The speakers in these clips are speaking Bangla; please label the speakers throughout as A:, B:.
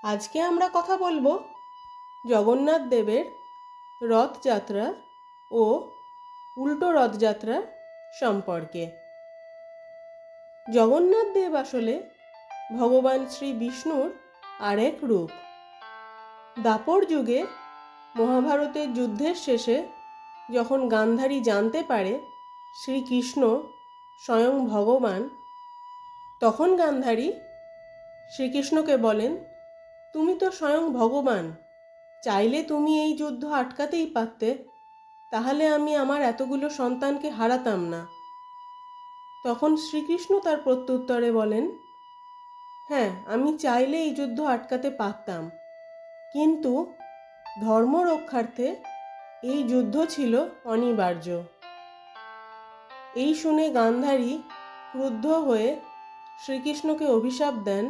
A: আজকে আমরা কথা বলবো জগন্নাথ দেবের রথযাত্রা ও উল্টো রথযাত্রা সম্পর্কে। জগন্নাথ দেব আসলে ভগবান শ্রী বিষ্ণুর আরেক রূপ। দাপর যুগে মহাভারতের যুদ্ধের শেষে যখন গান্ধারী জানতে পারে শ্রীকৃষ্ণ স্বয়ং ভগবান, তখন গান্ধারী শ্রীকৃষ্ণকে বলেন, তুমি তো স্বয়ং ভগবান, চাইলে তুমি এই যুদ্ধ আটকাতেই পারতে, তাহলে আমি আমার এতগুলো সন্তানকে হারাতাম না। তখন শ্রীকৃষ্ণ তার প্রত্যুত্তরে বলেন, হ্যাঁ, আমি চাইলে এই যুদ্ধ আটকাতে পারতাম, কিন্তু ধর্ম রক্ষার্থে এই যুদ্ধ ছিল অনিবার্য। এই শুনে গান্ধারী ক্রুদ্ধ হয়ে শ্রীকৃষ্ণকে অভিশাপ দেন,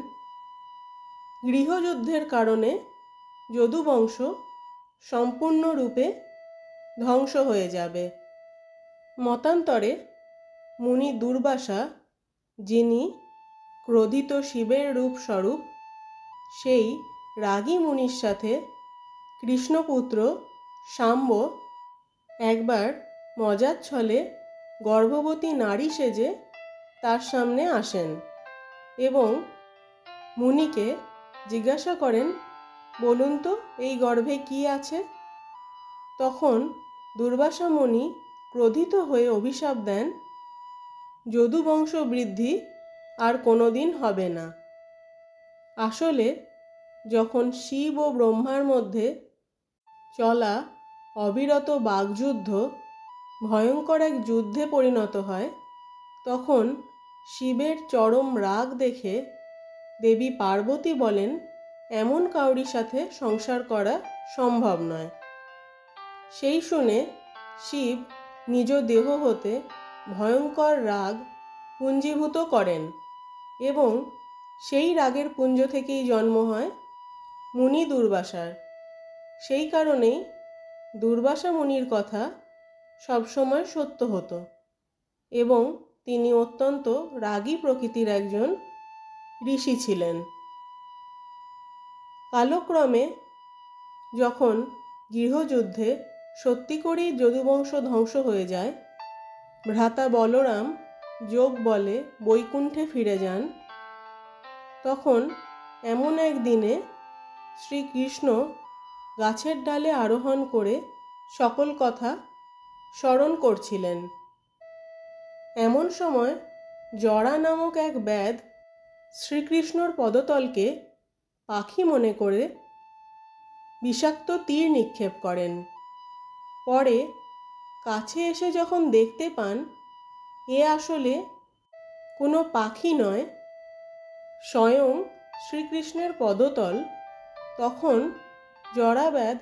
A: গৃহযুদ্ধের কারণে যদুবংশ সম্পূর্ণরূপে ধ্বংস হয়ে যাবে। মতান্তরে মুনি দুর্বাসা, যিনি ক্রোধিত শিবের রূপস্বরূপ, সেই রাগী মুনির সাথে কৃষ্ণপুত্র শাম্ব একবার মজার ছলে গর্ভবতী নারী সেজে তার সামনে আসেন এবং মুনিকে জিজ্ঞাসা করেন, বলুন তো এই গর্ভে কি আছে? তখন দুর্বাসা মুনি ক্রোধিত হয়ে অভিশাপ দেন, যদুবংশ বৃদ্ধি আর কোনোদিন হবে না। আসলে যখন শিব ও ব্রহ্মার মধ্যে চলা অবিরত বাগযুদ্ধ ভয়ঙ্কর এক যুদ্ধে পরিণত হয়, তখন শিবের চরম রাগ দেখে দেবী পার্বতী বলেন, এমন কাউরির সাথে সংসার করা সম্ভব নয়। সেই শুনে শিব নিজ দেহ হতে ভয়ঙ্কর রাগ পুঞ্জীভূত করেন এবং সেই রাগের পুঞ্জ থেকেই জন্ম হয় মুনি দুর্বাসার। সেই কারণেই দুর্বাসা মুনির কথা সবসময় সত্য হতো এবং তিনি অত্যন্ত রাগী প্রকৃতির একজন ঋষি ছিলেন। কালক্রমে যখন গৃহযুদ্ধে সত্যি করেই যদুবংশ ধ্বংস হয়ে যায়, ভ্রাতা বলরাম যোগ বলে বৈকুণ্ঠে ফিরে যান, তখন এমন এক দিনে শ্রীকৃষ্ণ গাছের ডালে আরোহণ করে সকল কথা স্মরণ করছিলেন। এমন সময় জরা নামক এক ব্যাধ শ্রীকৃষ্ণর পদতলকে পাখি মনে করে বিষাক্ত তীর নিক্ষেপ করেন। পরে কাছে এসে যখন দেখতে পান এ আসলে কোনো পাখি নয়, স্বয়ং শ্রীকৃষ্ণের পদতল, তখন জরাব্যাধ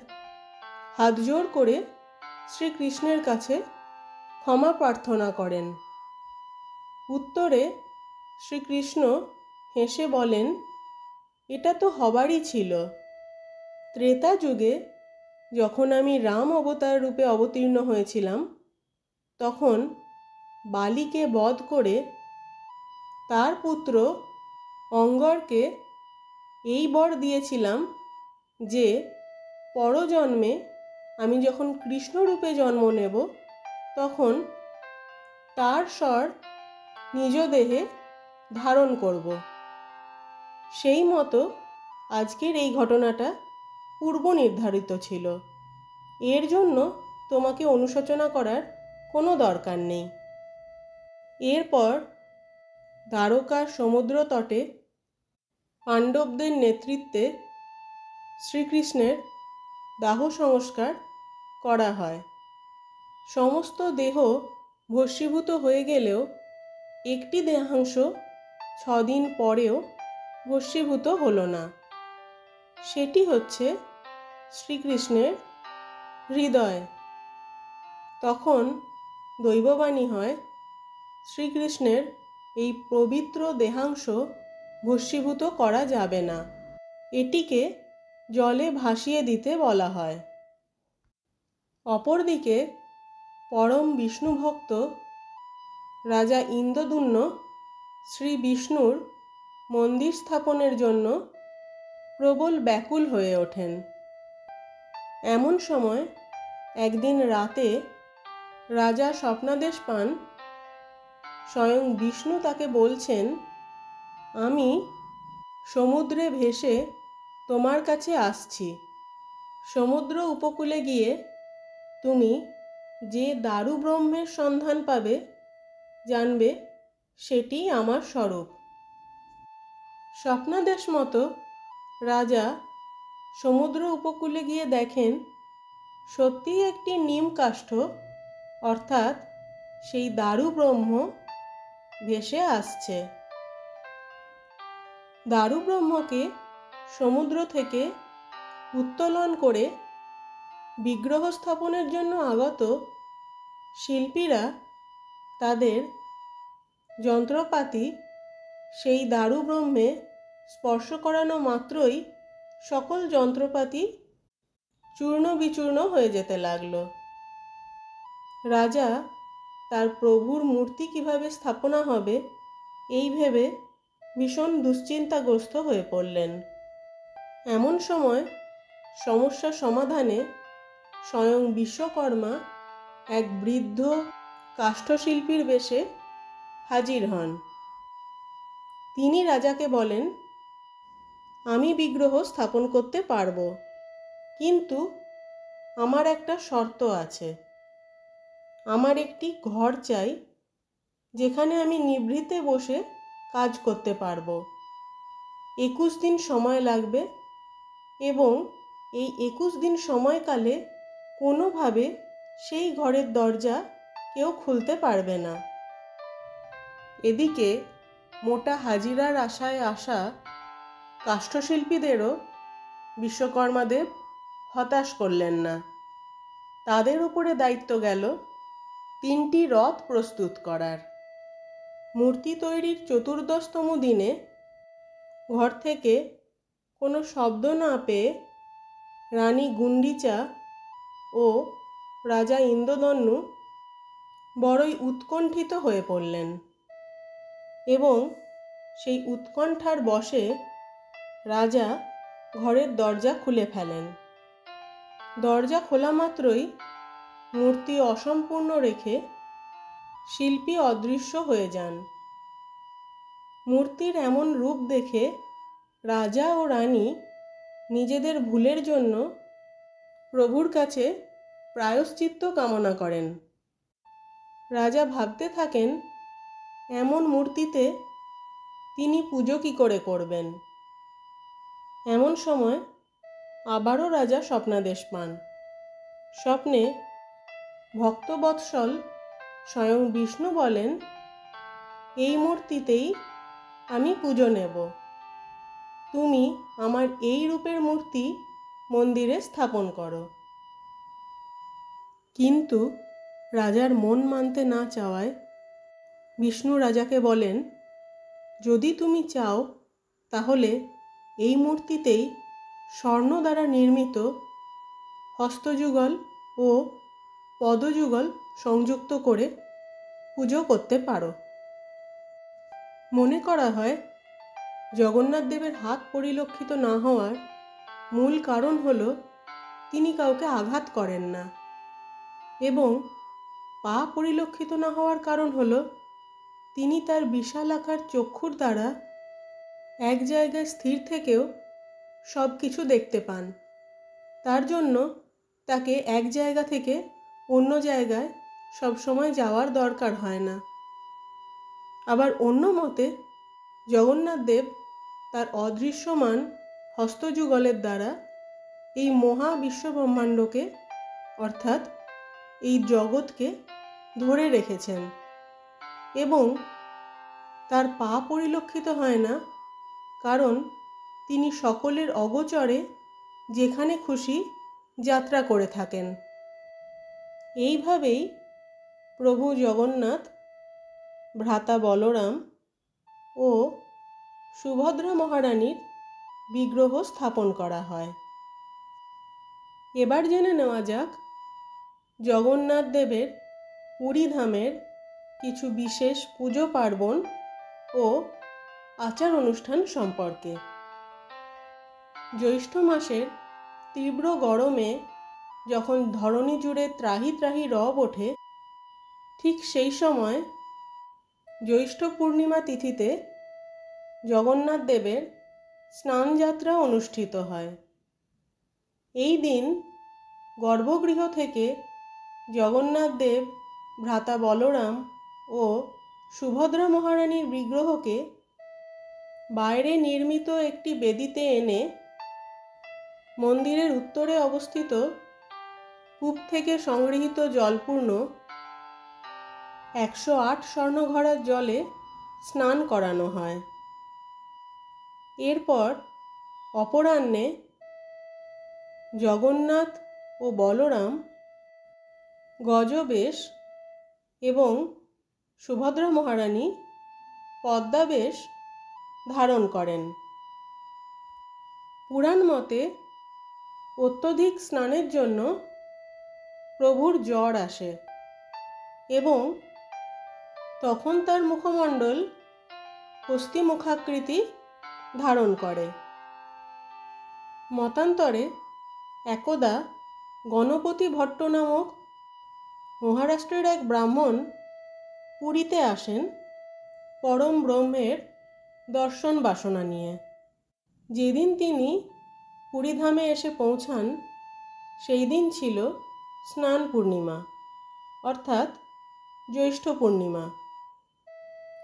A: হাতজোড় করে শ্রীকৃষ্ণের কাছে ক্ষমা প্রার্থনা করেন। উত্তরে শ্রীকৃষ্ণ হেসে বলেন, এটা তো হবারই ছিল। ত্রেতা যুগে যখন আমি রাম অবতার রূপে অবতীর্ণ হয়েছিলাম, তখন বালিকে বধ করে তার পুত্র অঙ্গরকে এই বর দিয়েছিলাম যে পরজন্মে আমি যখন কৃষ্ণরূপে জন্ম নেব, তখন তার স্বর নিজ দেহে ধারণ করব। সেই মতো আজকের এই ঘটনাটা পূর্ব নির্ধারিত ছিল। এর জন্য তোমাকে অনুশোচনা করার কোনো দরকার নেই। এরপর দ্বারকার সমুদ্র তটে পাণ্ডবদের নেতৃত্বে শ্রীকৃষ্ণের দাহ সংস্কার করা হয়। সমস্ত দেহ ভস্মীভূত হয়ে গেলেও একটি দেহাংশ 6 দিন পরেও ভস্মীভূত হলো না। সেটি হচ্ছে শ্রীকৃষ্ণের হৃদয়। তখন দৈববাণী হয়, শ্রীকৃষ্ণের এই পবিত্র দেহাংশ ভস্মীভূত করা যাবে না, এটিকে জলে ভাসিয়ে দিতে বলা হয়। অপরদিকে পরম বিষ্ণুভক্ত রাজা ইন্দ্রদ্যুম্ন শ্রী বিষ্ণুর মন্দির স্থাপনের জন্য প্রবল ব্যাকুল হয়ে ওঠেন। এমন সময় একদিন রাতে রাজা স্বপ্নাদেশ পান, স্বয়ং বিষ্ণু তাকে বলছেন, আমি সমুদ্রে ভেসে তোমার কাছে আসছি। সমুদ্র উপকূলে গিয়ে তুমি যে দারু ব্রহ্মের সন্ধান পাবে, জানবে সেটি আমার স্বরূপ। স্বপ্নাদেশ মতো রাজা সমুদ্র উপকূলে গিয়ে দেখেন সত্যিই একটি নিম কাষ্ঠ অর্থাৎ সেই দারু ব্রহ্ম ভেসে আসছে। দারু ব্রহ্মকে সমুদ্র থেকে উত্তোলন করে বিগ্রহ স্থাপনের জন্য আগত শিল্পীরা তাদের যন্ত্রপাতি সেই দারু ব্রহ্মে স্পর্শ করানো মাত্রই সকল যন্ত্রপাতি চূর্ণ বিচূর্ণ হয়ে যেতে লাগলো। রাজা তার প্রভুর মূর্তি কিভাবে স্থাপনা হবে এই ভেবে ভীষণ দুশ্চিন্তাগ্রস্ত হয়ে পড়লেন। এমন সময় সমস্যা সমাধানে স্বয়ং বিশ্বকর্মা এক বৃদ্ধ কাষ্ঠশিল্পীর বেশে হাজির হন। তিনি রাজাকে বলেন, আমি বিগ্রহ স্থাপন করতে পারবো, কিন্তু আমার একটা শর্ত আছে। আমার একটি ঘর চাই যেখানে আমি নিভৃতে বসে কাজ করতে পারবো। 21 দিন সময় লাগবে এবং এই 21 দিন সময়কালে কোনোভাবে সেই ঘরের দরজা কেউ খুলতে পারবে না। এদিকে মোটা হাজিরার আশায় আসা কাষ্ঠশিল্পীদেরও বিশ্বকর্মাদেব হতাশ করলেন না। তাদের উপরে দায়িত্ব গেল 3টি রথ প্রস্তুত করার। মূর্তি তৈরির 14তম দিনে ঘর থেকে কোনো শব্দ না পেয়ে রানী গুন্ডিচা ও রাজা ইন্দ্রদন্যু বড়ই উৎকণ্ঠিত হয়ে পড়লেন এবং সেই উৎকণ্ঠার বশে রাজা ঘরের দরজা খুলে ফেলেন। দরজা খোলা মাত্রই মূর্তি অসম্পূর্ণ রেখে শিল্পী অদৃশ্য হয়ে যান। মূর্তির এমন রূপ দেখে রাজা ও রানী নিজেদের ভুলের জন্য প্রভুর কাছে প্রায়শ্চিত্ত কামনা করেন। রাজা ভাবতে থাকেন, এমন মূর্তিতে তিনি পুজো কী করে করবেন। এমন সময় আবারও রাজা স্বপ্নাদেশ পান। স্বপ্নে ভক্তবৎসল স্বয়ং বিষ্ণু বলেন, এই মূর্তিতেই আমি পুজো নেব। তুমি আমার এই রূপের মূর্তি মন্দিরে স্থাপন করো। কিন্তু রাজার মন মানতে না চাওয়ায় বিষ্ণু রাজাকে বলেন, যদি তুমি চাও তাহলে এই মূর্তিতেই স্বর্ণ দ্বারা নির্মিত হস্তযুগল ও পদযুগল সংযুক্ত করে পুজো করতে পারো। মনে করা হয় জগন্নাথ দেবের হাত পরিলক্ষিত না হওয়ার মূল কারণ হল তিনি কাউকে আঘাত করেন না, এবং পা পরিলক্ষিত না হওয়ার কারণ হল তিনি তার বিশাল আকার চক্ষুর দ্বারা এক জায়গায় স্থির থেকেও সব কিছু দেখতে পান। তার জন্য তাকে এক জায়গা থেকে অন্য জায়গায় সবসময় যাওয়ার দরকার হয় না। আবার অন্য মতে জগন্নাথ দেব তার অদৃশ্যমান হস্তযুগলের দ্বারা এই মহা বিশ্বব্রহ্মাণ্ডকে অর্থাৎ এই জগৎকে ধরে রেখেছেন, এবং তার পা পরিলক্ষিত হয় না, কারণ তিনি সকলের অগোচরে যেখানে খুশি যাত্রা করে থাকেন। এইভাবেই প্রভু জগন্নাথ, ভ্রাতা বলরাম ও সুভদ্রা মহারানীর বিগ্রহ স্থাপন করা হয়। এবার জেনে নেওয়া যাক জগন্নাথ দেবের পুরীধামের কিছু বিশেষ পুজো পার্বণ ও আচার অনুষ্ঠান সম্পর্কে। জ্যৈষ্ঠ মাসের তীব্র গরমে যখন ধরণী জুড়ে ত্রাহি ত্রাহি রব ওঠে, ঠিক সেই সময় জ্যৈষ্ঠ পূর্ণিমা তিথিতে জগন্নাথ দেবের স্নানযাত্রা অনুষ্ঠিত হয়। এই দিন গর্ভগৃহ থেকে জগন্নাথ দেব, ভ্রাতা বলরাম ও সুভদ্রা মহারানীর বিগ্রহকে বাইরে নির্মিত একটি বেদিতে এনে মন্দিরের উত্তরে অবস্থিত কূপ থেকে সংগৃহীত জলপূর্ণ 108 স্বর্ণঘড়ার জলে স্নান করানো হয়। এরপর অপরাহ্নে জগন্নাথ ও বলরাম গজবেশ এবং সুভদ্রা মহারানী পদ্মাবেশ ধারণ করেন। পুরাণ মতে অত্যধিক স্নানের জন্য প্রভুর জ্বর আসে এবং তখন তার মুখমণ্ডল হস্তিমুখাকৃতি ধারণ করে। মতান্তরে একদা গণপতি ভট্ট নামক মহারাষ্ট্রের এক ব্রাহ্মণ পুরীতে আসেন পরম ব্রহ্মের দর্শন বাসনা নিয়ে। যেদিন তিনি পুরীধামে এসে পৌঁছান সেই দিন ছিল স্নান পূর্ণিমা, অর্থাৎ জ্যৈষ্ঠ পূর্ণিমা।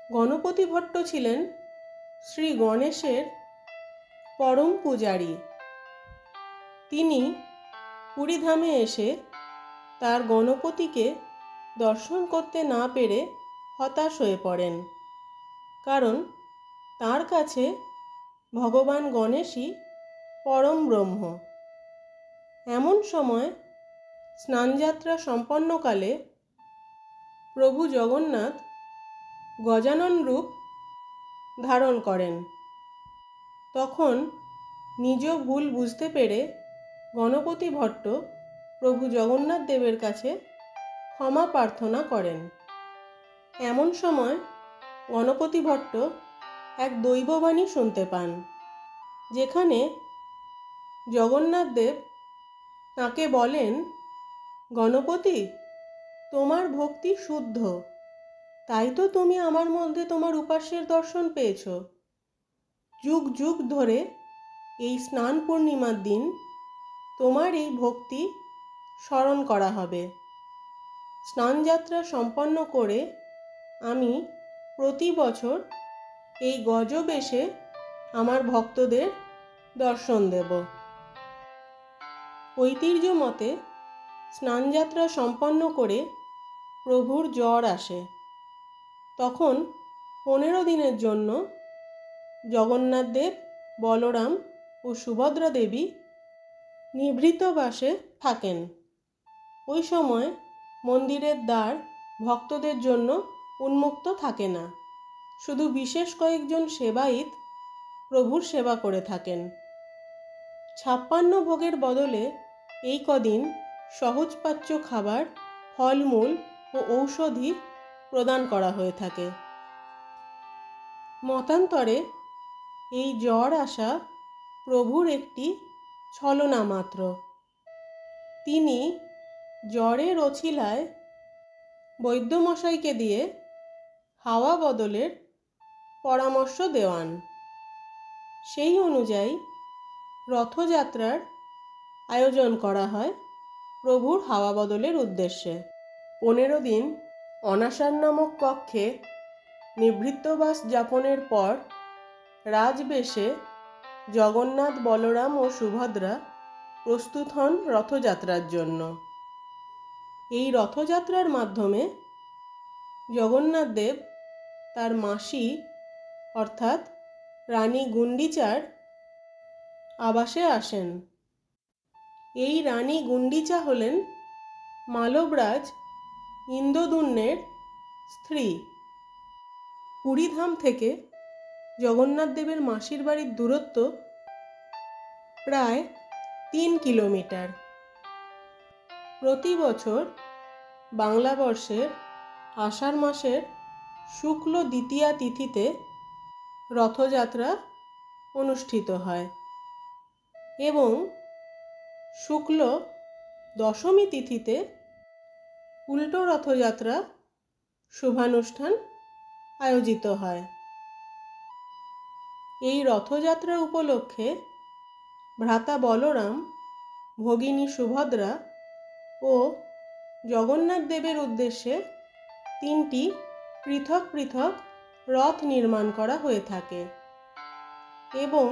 A: গণপতি ভট্ট ছিলেন শ্রী গণেশের পরম পূজারী। তিনি পুরীধামে এসে তার গণপতিকে দর্শন করতে না পেরে হতাশ হয়ে পড়েন, কারণ তার কাছে ভগবান গণেশই পরম ব্রহ্ম। এমন সময় স্নানযাত্রা সম্পন্নকালে প্রভু জগন্নাথ গজানন রূপ ধারণ করেন। তখন নিজ ভুল বুঝতে পেরে গণপতি ভট্ট প্রভু জগন্নাথ দেবের কাছে ক্ষমা প্রার্থনা করেন। এমন সময় গণপতি ভট্ট এক দৈববাণী শুনতে পান, যেখানে জগন্নাথ দেব তাঁকে বলেন, গণপতি, তোমার ভক্তি শুদ্ধ, তাই তো তুমি আমার মধ্যে তোমার উপাস্যের দর্শন পেয়েছ। যুগ যুগ ধরে এই স্নান পূর্ণিমার দিন তোমার এই ভক্তি স্মরণ করা হবে। স্নানযাত্রা সম্পন্ন করে আমি প্রতি বছর এই গজবেশে আমার ভক্তদের দর্শন দেব। ঐতিহ্য মতে স্নানযাত্রা সম্পন্ন করে প্রভুর জ্বর আসে। তখন 15 দিনের জন্য জগন্নাথ দেব, বলরাম ও সুভদ্রা দেবী নিভৃতবাসে থাকেন। ওই সময় মন্দিরের দ্বার ভক্তদের জন্য উন্মুক্ত থাকে না, শুধু বিশেষ কয়েকজন সেবায়িত প্রভুর সেবা করে থাকেন। 56 ভোগের বদলে এই কদিন সহজপাচ্য খাবার, ফলমূল ও ঔষধি প্রদান করা হয়ে থাকে। মতান্তরে এই জ্বর আসা প্রভুর একটি ছলনা মাত্র। তিনি জ্বরের অছিলায় বৈদ্যমশাইকে দিয়ে হাওয়া বদলের পরামর্শ দেওয়ান। সেই অনুযায়ী রথযাত্রার আয়োজন করা হয় প্রভুর হাওয়া বদলের উদ্দেশ্যে। 15 দিন অনাসার নামক কক্ষে নিভৃতবাস যাপনের পর রাজবেশে জগন্নাথ, বলরাম ও সুভদ্রা প্রস্তুত হন রথযাত্রার জন্য। এই রথযাত্রার মাধ্যমে জগন্নাথ দেব তার মাসি অর্থাৎ রানী গুন্ডিচার আবাসে আসেন। এই রানী গুন্ডিচা হলেন মালবরাজ ইন্দ্রদ্যুম্নের স্ত্রী। পুরীধাম থেকে জগন্নাথ দেবের মাসির বাড়ির দূরত্ব প্রায় 3 কিলোমিটার। প্রতি বছর বাংলা বর্ষের আষাঢ় মাসের শুক্ল দ্বিতীয়া তিথিতে রথযাত্রা অনুষ্ঠিত হয়। এবং শুক্ল দশমী তিথিতে উল্টো রথযাত্রা শুভানুষ্ঠান আয়োজিত হয়। এই রথযাত্রা উপলক্ষে ভ্রাতা বলরাম, ভগিনী সুভদ্রা ও জগন্নাথ দেবের উদ্দেশ্যে 3টি পৃথক পৃথক রথ নির্মাণ করা হয়ে থাকে এবং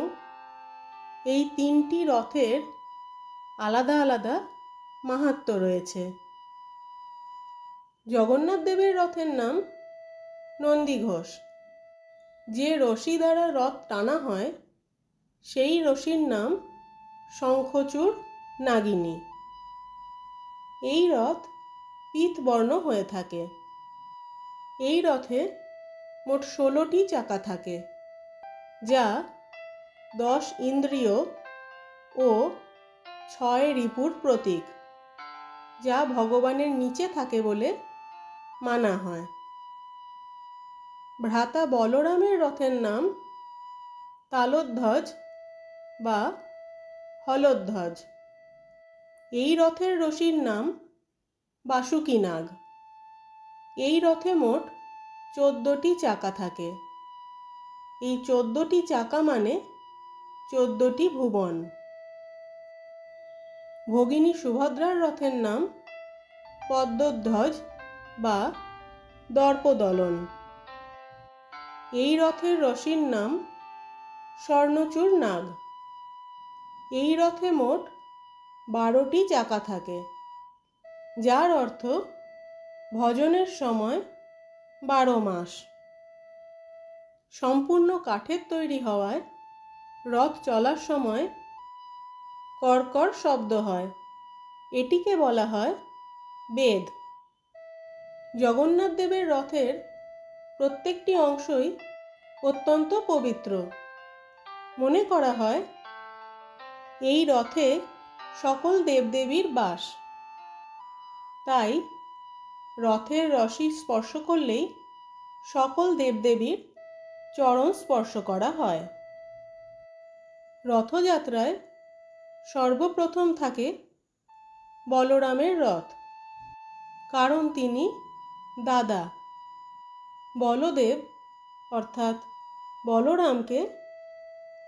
A: এই 3টি রথের আলাদা আলাদা মাহাত্ম্য রয়েছে। জগন্নাথ দেবের রথের নাম নন্দীঘোষ। যে রশি দ্বারা রথ টানা হয় সেই রশির নাম শঙ্খচূড় নাগিনী। এই রথ পীতবর্ণ হয়ে থাকে। এই রথে মোট 16টি চাকা থাকে, যা 10 ইন্দ্রিয় ও 6 রিপুর প্রতীক, যা ভগবানের নিচে থাকে বলে মানা হয়। ভ্রাতা বলরামের রথের নাম তালধ্বজ বা হলধ্বজ। এই রথের রশির নাম বাসুকীনাগ। এই রথে মোট 14টি চাকা থাকে। এই 14টি চাকা মানে 14টি ভুবন। ভগিনী সুভদ্রার রথের নাম পদ্মধ্বজ বা দর্পদলন। এই রথের রশির নাম স্বর্ণচূড় নাগ। এই রথে মোট 12টি চাকা থাকে, যার অর্থ ভজনের সময় 12 মাস। সম্পূর্ণ কাঠের তৈরি হওয়ায় রথ চলার সময় কড়কড় শব্দ হয়। এটিকে বলা হয় বেদ। জগন্নাথ দেবের রথের প্রত্যেকটি অংশই অত্যন্ত পবিত্র। মনে করা হয় এই রথে সকল দেবদেবীর বাস। তাই রথের রশি স্পর্শ করলেই সকল দেবদেবীর চরণ স্পর্শ করা হয়। রথযাত্রায় সর্বপ্রথম থাকে বলরামের রথ, কারণ তিনি দাদা। বলদেব অর্থাৎ বলরামকে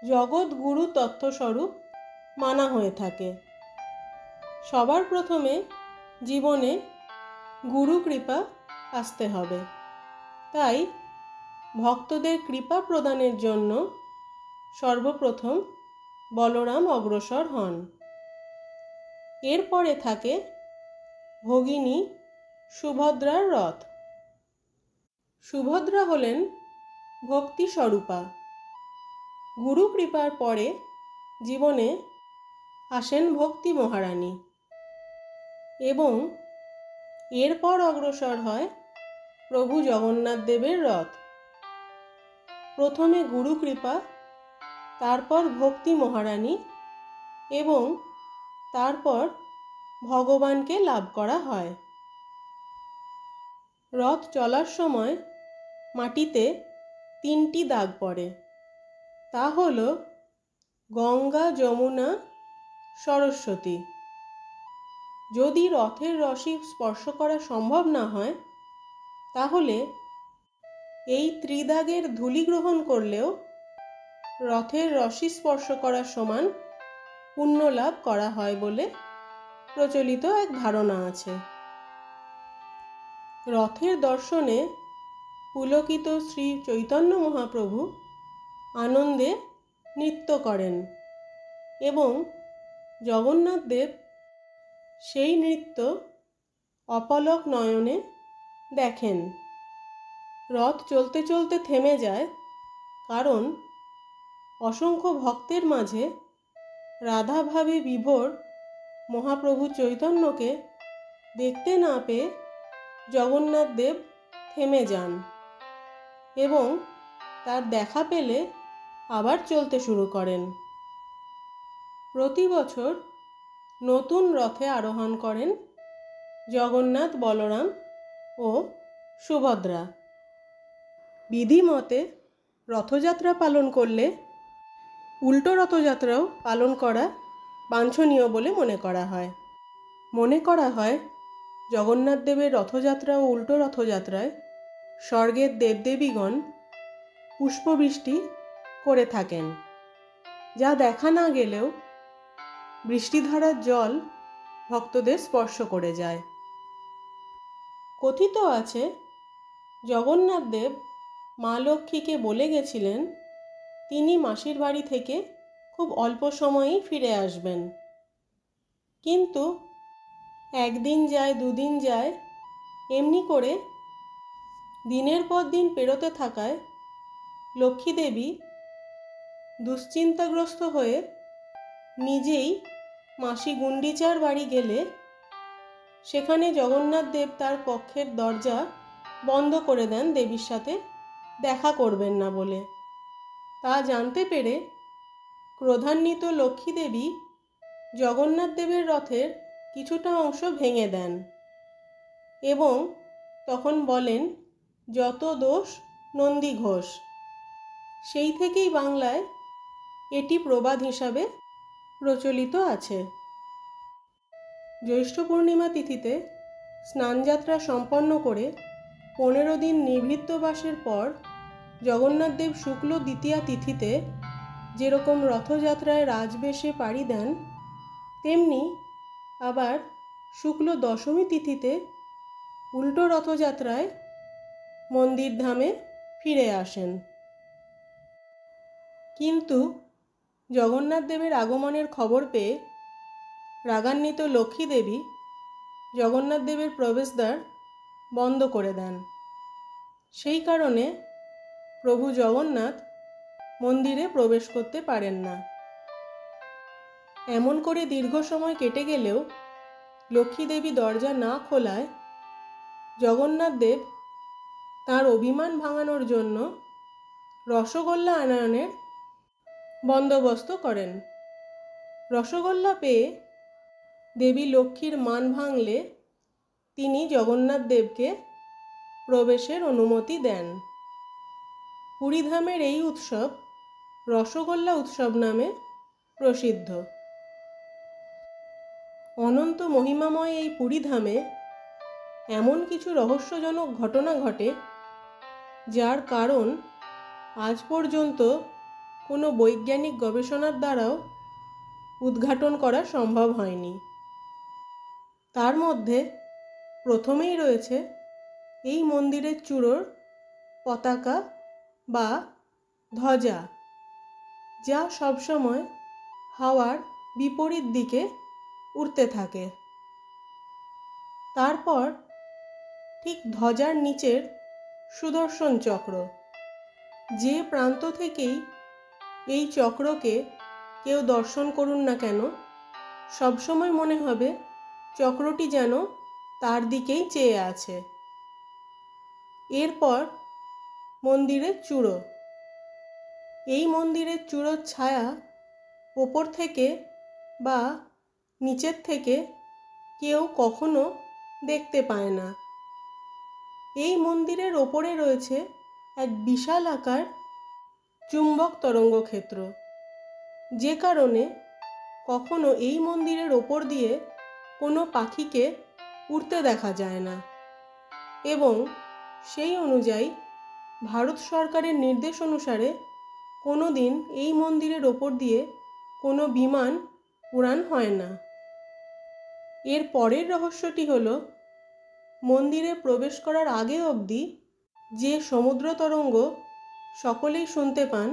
A: জগৎগুরু তত্ত্বস্বরূপ মানা হয়ে থাকে। সবার প্রথমে জীবনে গুরু কৃপা আসতে হবে, তাই ভক্তদের কৃপা প্রদানের জন্য সর্বপ্রথম বলরাম অগ্রসর হন। এরপরে থাকে ভগিনী সুভদ্রার রথ। সুভদ্রা হলেন ভক্তি স্বরূপা। গুরু কৃপার পরে জীবনে আসেন ভক্তি মহারানী এবং এরপর অগ্রসর হয় প্রভু জগন্নাথ দেবের রথ। প্রথমে গুরু কৃপা, তারপর ভক্তি মহারানী এবং তারপর ভগবানকে লাভ করা হয়। রথ চলার সময় মাটিতে 3টি দাগ পড়ে। তা হল গঙ্গা, যমুনা, সরস্বতী। যদি রথের রশি স্পর্শ করা সম্ভব না হয়, তাহলে এই ত্রিদাগের ধূলি গ্রহণ করলেও রথের রশি স্পর্শ করার সমান পুণ্য লাভ করা হয় বলে প্রচলিত এক ধারণা আছে। রথের দর্শনে পুলকিত শ্রী চৈতন্য মহাপ্রভু আনন্দে নৃত্য করেন এবং জগন্নাথ দেব সেই নৃত্য অপলক নয়নে দেখেন। রথ চলতে চলতে থেমে যায়, কারণ অসংখ্য ভক্তের মাঝে রাধাভাবে বিভোর মহাপ্রভু চৈতন্যকে দেখতে না পেয়ে জগন্নাথ দেব থেমে যান এবং তার দেখা পেলে আবার চলতে শুরু করেন। প্রতি বছর নতুন রথে আরোহণ করেন জগন্নাথ, বলরাম ও সুভদ্রা। বিধিমতে রথযাত্রা পালন করলে উল্টো রথযাত্রাও পালন করা বাঞ্ছনীয় বলে মনে করা হয়। মনে করা হয় জগন্নাথ দেবের রথযাত্রা ও উল্টো রথযাত্রায় স্বর্গের দেবদেবীগণ পুষ্পবৃষ্টি করে থাকেন, যা দেখা না গেলেও বৃষ্টিধারার জল ভক্তদের স্পর্শ করে যায়। কথিত আছে জগন্নাথ দেব মা লক্ষ্মীকে বলে গেছিলেন তিনি মাসির বাড়ি থেকে খুব অল্প সময়েই ফিরে আসবেন, কিন্তু একদিন যায় দুদিন যায়, এমনি করে দিনের পর দিন পেরোতে থাকায় লক্ষ্মী দেবী দুশ্চিন্তাগ্রস্ত হয়ে নিজেই মাসি গুন্ডিচার বাড়ি গেলে সেখানে জগন্নাথ দেব তার কক্ষের দরজা বন্ধ করে দেন দেবীর সাথে দেখা করবেন না বলে। তা জানতে পেরে ক্রোধান্বিত লক্ষ্মী দেবী জগন্নাথ দেবের রথের কিছুটা অংশ ভেঙে দেন এবং তখন বলেন যত দোষ নন্দী ঘোষ। সেই থেকেই বাংলায় এটি প্রবাদ হিসাবে প্রচলিত আছে। জ্যৈষ্ঠ পূর্ণিমা তিথিতে স্নানযাত্রা সম্পন্ন করে 15 দিন নিভৃত্তবাসের পর জগন্নাথ দেব শুক্ল দ্বিতীয়া তিথিতে যেরকম রথযাত্রায় রাজবেশে পাড়ি দেন, তেমনি আবার শুক্ল দশমী তিথিতে উল্টো রথযাত্রায় মন্দির ধামে ফিরে আসেন। কিন্তু জগন্নাথ দেবের আগমনের খবর পেয়ে রাগান্বিত লক্ষ্মী দেবী জগন্নাথ দেবের প্রবেশদ্বার বন্ধ করে দেন। সেই কারণে প্রভু জগন্নাথ মন্দিরে প্রবেশ করতে পারেন না। এমন করে দীর্ঘ সময় কেটে গেলেও লক্ষ্মী দেবী দরজা না খোলায় জগন্নাথ দেব তাঁর অভিমান ভাঙানোর জন্য রসগোল্লা আনয়নের বন্দোবস্ত করেন। রসগোল্লা পেয়ে দেবী লক্ষ্মীর মান ভাঙলে তিনি জগন্নাথ দেবকে প্রবেশের অনুমতি দেন। পুরীধামের এই উৎসব রসগোল্লা উৎসব নামে প্রসিদ্ধ। অনন্ত মহিমাময় এই পুরীধামে এমন কিছু রহস্যজনক ঘটনা ঘটে যার কারণ আজ পর্যন্ত কোনো বৈজ্ঞানিক গবেষণার দ্বারাও উদ্ঘাটন করা সম্ভব হয়নি। তার মধ্যে প্রথমেই রয়েছে এই মন্দিরের চূড়োর পতাকা বা ধ্বজা, যা সবসময় হাওয়ার বিপরীত দিকে উড়তে থাকে। তারপর ঠিক ধ্বজার নিচের সুদর্শন চক্র, যে প্রান্ত থেকেই এই চক্রকে কেউ দর্শন করুন না কেন সবসময় মনে হবে চক্রটি যেন তার দিকেই চেয়ে আছে। এরপর মন্দিরের চূড়ো, এই মন্দিরের চূড়োর ছায়া ওপর থেকে বা নিচের থেকে কেউ কখনো দেখতে পায় না। এই মন্দিরের ওপরে রয়েছে এক বিশাল আকার চুম্বক তরঙ্গ ক্ষেত্র, যে কারণে কখনো এই মন্দিরের ওপর দিয়ে কোনো পাখিকে উড়তে দেখা যায় না এবং সেই অনুযায়ী ভারত সরকারের নির্দেশ অনুসারে কোনো দিন এই মন্দিরের ওপর দিয়ে কোনো বিমান উড়ান হয় না। এর পরের রহস্যটি হলো মন্দিরে প্রবেশ করার আগে অবধি যে সমুদ্র তরঙ্গ সকলেই শুনতে পান,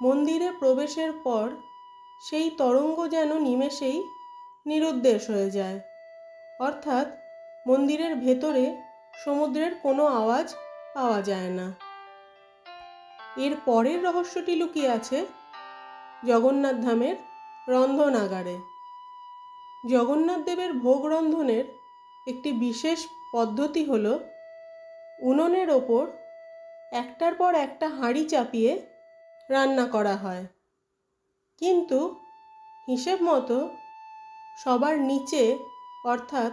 A: মন্দিরে প্রবেশের পর সেই তরঙ্গ যেন নিমেষেই নিরুদ্দেশ হয়ে যায়, অর্থাৎ মন্দিরের ভেতরে সমুদ্রের কোনো আওয়াজ পাওয়া যায় না। এর পরের রহস্যটি লুকিয়ে আছে জগন্নাথ ধামের রন্ধনাগারে। জগন্নাথ দেবের ভোগ রন্ধনের একটি বিশেষ পদ্ধতি হল উনুনের ওপর একটার পর একটা হাঁড়ি চাপিয়ে রান্না করা হয়, কিন্তু হিসেব মতো সবার নিচে অর্থাৎ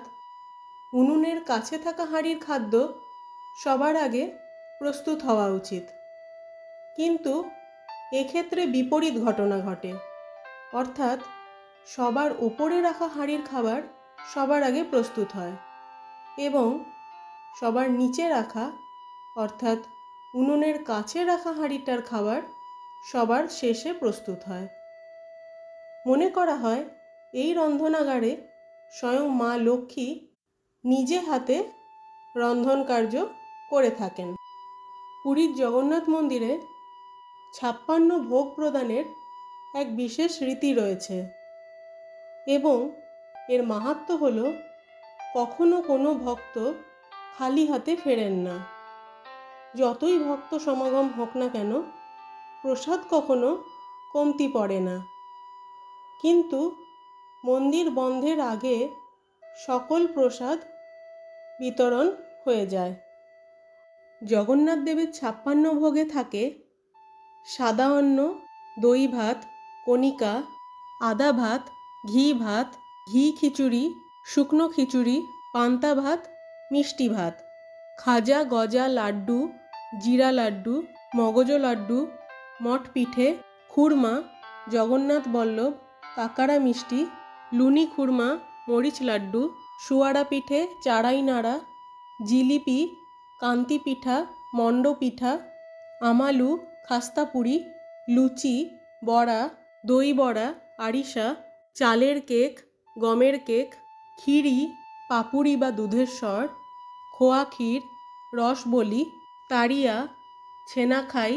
A: উনুনের কাছে থাকা হাঁড়ির খাদ্য সবার আগে প্রস্তুত হওয়া উচিত। কিন্তু এক্ষেত্রে বিপরীত ঘটনা ঘটে, অর্থাৎ সবার ওপরে রাখা হাঁড়ির খাবার সবার আগে প্রস্তুত হয় এবং সবার নিচে রাখা অর্থাৎ উনুনের কাছে রাখা হাঁড়িটার খাবার সবার শেষে প্রস্তুত হয়। মনে করা হয় এই রন্ধনাগারে স্বয়ং মা লক্ষ্মী নিজে হাতে রন্ধন কার্য করে থাকেন। পুরীর জগন্নাথ মন্দিরে 56 ভোগ প্রদানের এক বিশেষ রীতি রয়েছে এবং এর মাহাত্ম্য হলো কখনো কোনো ভক্ত খালি হাতে ফেরেন না। যতই ভক্ত সমাগম হোক না কেন প্রসাদ কখনো কমতি পড়ে না, কিন্তু মন্দির বন্ধের আগে সকল প্রসাদ বিতরণ হয়ে যায়। জগন্নাথ দেবের 56 ভোগে থাকে সাদা অন্ন, দই ভাত, কণিকা, আদা ভাত, ঘি ভাত, ঘি খিচুড়ি, শুকনো খিচুড়ি, পান্তা ভাত, মিষ্টি ভাত, খাজা, গজা, লাড্ডু, জিরা লাড্ডু, মগজ লাড্ডু, মঠ পিঠে, খুরমা, জগন্নাথ বল্লভ, কাকারা মিষ্টি, লুনি খুরমা, মরিচ লাড্ডু, সুয়াড়া পিঠে, চাড়াই নাড়া, জিলিপি, কান্তি পিঠা, মণ্ড পিঠা, আমালু, খাস্তা পুরি, লুচি, বড়া, দই বড়া, আরিসা, চালের কেক, গমের কেক, ক্ষীরি, পাপুরি বা দুধের সর, খোয়া ক্ষীর, রসবলি, তারিয়া, ছেনা খাই,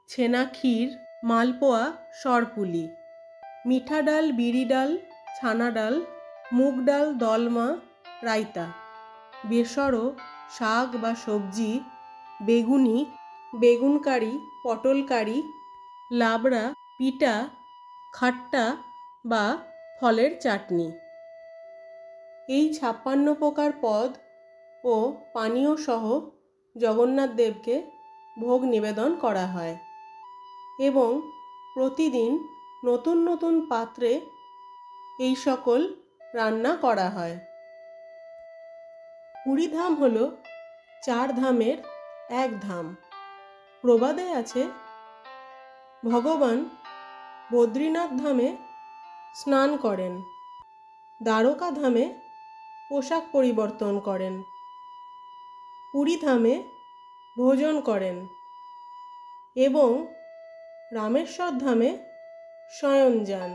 A: ছেনা ক্ষীর, মালপোয়া, সরপুলি, মিঠা ডাল, বিড়ি ডাল, ছানা ডাল, মুগ ডাল, দলমা, রায়তা, বেসরো, শাক বা সবজি, বেগুনি, বেগুন কারি, পটল কারি, লাবড়া, পিঠা, খাট্টা বা ফলের চাটনি। এই 56 প্রকার পদ ও পানীয় সহ জগন্নাথ দেবকে ভোগ নিবেদন করা হয় এবং প্রতিদিন নতুন নতুন পাত্রে এই সকল রান্না করা হয়। পুরীধাম হল 4 ধামের এক ধাম। প্রবাদে আছে ভগবান বদ্রীনাথ ধামে স্নান করেন, দ্বারকা ধামে পোশাক পরিবর্তন করেন, পুরী ধামে ভোজন করেন এবং রামেশ্বর ধামে শয়ন যান।